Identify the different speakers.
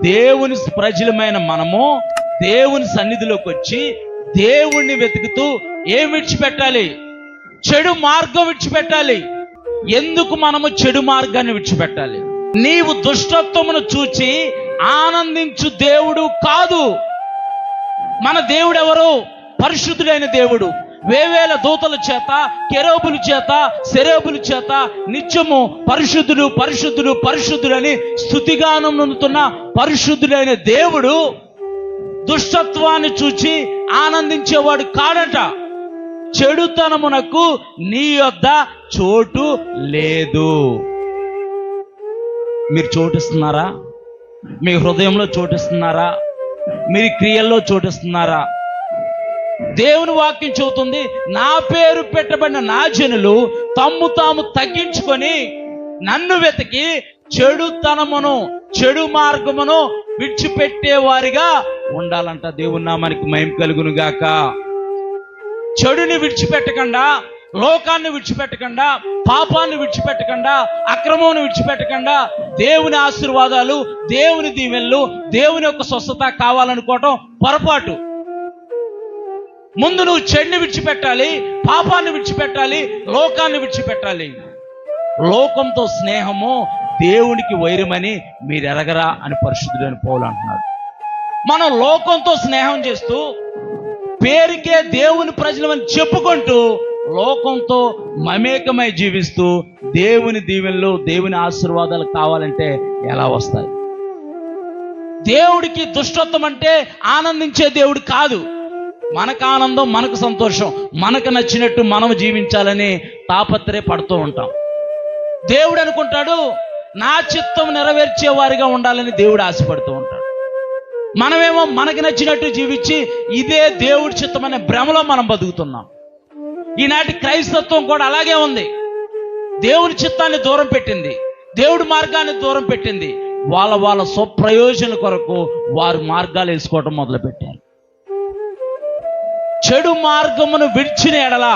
Speaker 1: దేవుని ప్రజలమైన మనము దేవుని సన్నిధిలోకి వచ్చి దేవుణ్ణి వెతుకుతూ ఏం విడిచిపెట్టాలి? చెడు మార్గం విడిచిపెట్టాలి. ఎందుకు మనము చెడు మార్గాన్ని విడిచిపెట్టాలి? నీవు దుష్టత్వమును చూచి ఆనందించు దేవుడు కాదు. మన దేవుడు ఎవరు? పరిశుద్ధుడైన దేవుడు. వేవేల దూతల చేత, కెరూబుల చేత, సెరేబుల చేత నిత్యము పరిశుద్ధుడు పరిశుద్ధుడు పరిశుద్ధుడని స్తుతిగానం నొందుతున్న పరిశుద్ధుడైన దేవుడు దుష్టత్వాన్ని చూచి ఆనందించేవాడు కాడట. చెడుతనమునకు నీ యొద్ద చోటు లేదు. మీరు చోటిస్తున్నారా? మీ హృదయంలో చోటిస్తున్నారా? మీ క్రియల్లో చోటిస్తున్నారా? దేవుని వాక్యం చెబుతుంది, నా పేరు పెట్టబడిన నా జనులు తమ్ము తాము తగ్గించుకొని నన్ను వెతికి చెడుతనమును చెడు మార్గమును విడిచిపెట్టే వారిగా ఉండాలంట. దేవుని నామానికి మహిమ కలుగును గాక. చెడుని విడిచిపెట్టకుండా, లోకాన్ని విడిచిపెట్టకుండా, పాపాన్ని విడిచిపెట్టకుండా, అక్రమాన్ని విడిచిపెట్టకుండా దేవుని ఆశీర్వాదాలు, దేవుని దీవెనలు, దేవుని యొక్క స్వస్థత కావాలనుకోవటం పొరపాటు. ముందు నువ్వు చెడుని విడిచిపెట్టాలి, పాపాన్ని విడిచిపెట్టాలి, లోకాన్ని విడిచిపెట్టాలి. లోకంతో స్నేహము దేవునికి వైరమని మీరు ఎరగరా అని పరిశుద్ధుడైన పౌలు అంటున్నాడు. మనం లోకంతో స్నేహం చేస్తూ పేరుకే దేవుని ప్రజలమని చెప్పుకుంటూ లోకంతో మమేకమై జీవిస్తూ దేవుని దీవెనలు, దేవుని ఆశీర్వాదాలు కావాలంటే ఎలా వస్తాయి? దేవుడికి దుష్టత్వం అంటే ఆనందించే దేవుడు కాదు. మనకు ఆనందం, మనకు సంతోషం, మనకు నచ్చినట్టు మనం జీవించాలని తాపత్రయపడుతూ ఉంటాం. దేవుడు అనుకుంటాడు నా చిత్తం నెరవేర్చే వారిగా ఉండాలని దేవుడు ఆశపడుతూ ఉంటాడు. మనమేమో మనకు నచ్చినట్టు జీవించి ఇదే దేవుడి చిత్తం అనే భ్రమలో మనం బతుకుతున్నాం. ఈనాటి క్రైస్తత్వం కూడా అలాగే ఉంది. దేవుని చిత్తాన్ని దూరం పెట్టింది, దేవుడి మార్గాన్ని దూరం పెట్టింది. వాళ్ళ స్వప్రయోజన కొరకు వారు మార్గాలు వేసుకోవటం మొదలుపెట్టారు. చెడు మార్గమును విడిచిన ఎడల